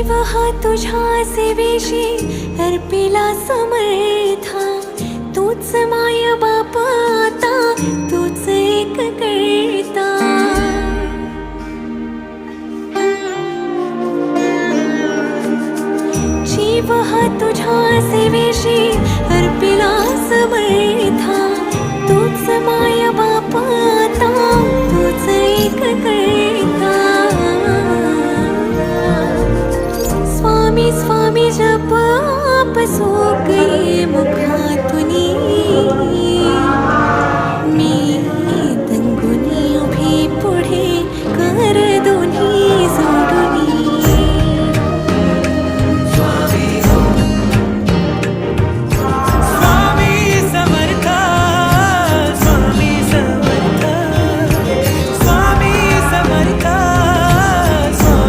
जीव हा तुझ्या सेवेशी अर्पिला समर्था, तूच माय बाप आता, तूच एक करता. जीव हा तुझ्या सेवेशी अर्पिला समर्था, तूच माय